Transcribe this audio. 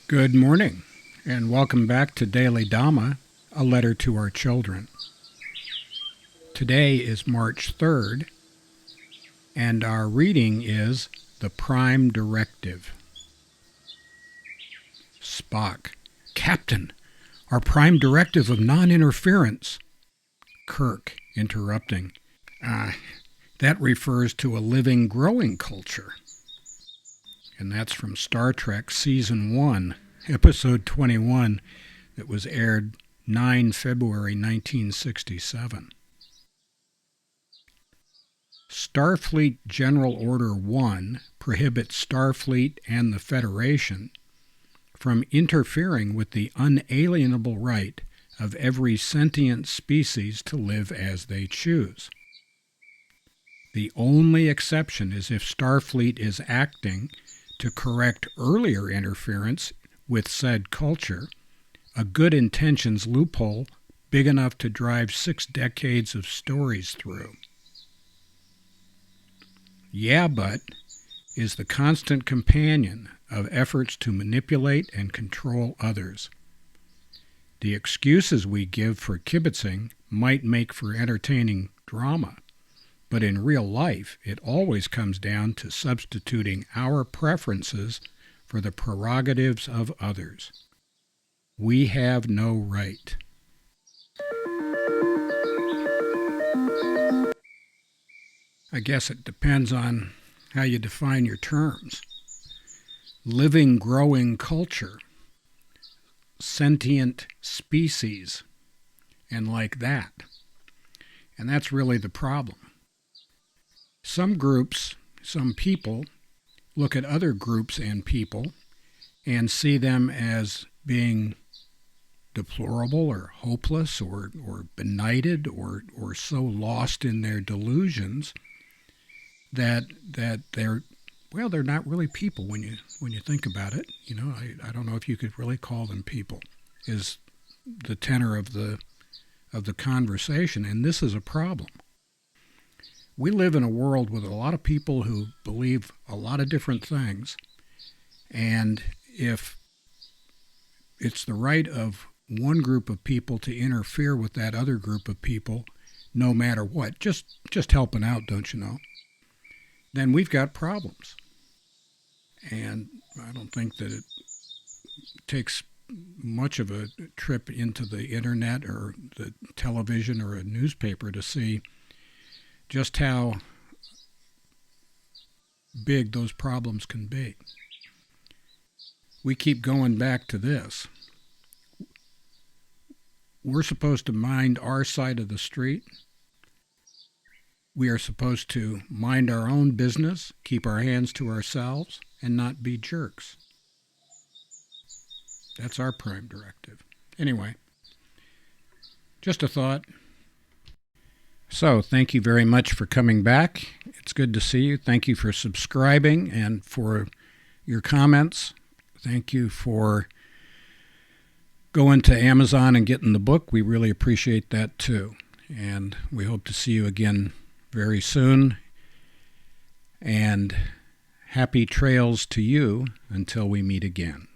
Good morning, and welcome back to Daily Dhamma, a letter to our children. Today is March 3rd, and our reading is the Prime Directive. Spock: Captain, our Prime Directive of non-interference. Kirk, interrupting. That refers to a living, growing culture. And that's from Star Trek Season 1, Episode 21, that was aired 9 February 1967. Starfleet General Order 1 prohibits Starfleet and the Federation from interfering with the unalienable right of every sentient species to live as they choose. The only exception is if Starfleet is acting to correct earlier interference with said culture, a good intentions loophole big enough to drive 6 decades of stories through. Yeah, but is the constant companion of efforts to manipulate and control others. The excuses we give for kibitzing might make for entertaining drama, but in real life, it always comes down to substituting our preferences for the prerogatives of others. We have no right. I guess it depends on how you define your terms. Living, growing culture, sentient species, and like that. And that's really the problem. Some groups, some people, look at other groups and people and see them as being deplorable or hopeless or benighted or so lost in their delusions that they're not really people when you think about it. You know, I don't know if you could really call them people, is the tenor of the conversation, and this is a problem. We live in a world with a lot of people who believe a lot of different things, and if it's the right of one group of people to interfere with that other group of people, no matter what, just helping out, don't you know, then we've got problems. And I don't think that it takes much of a trip into the internet or the television or a newspaper to see just how big those problems can be. We keep going back to this. We're supposed to mind our side of the street. We are supposed to mind our own business, keep our hands to ourselves, and not be jerks. That's our Prime Directive. Anyway, just a thought. So, thank you very much for coming back. It's good to see you. Thank you for subscribing and for your comments. Thank you for going to Amazon and getting the book. We really appreciate that too. And we hope to see you again very soon. And happy trails to you until we meet again.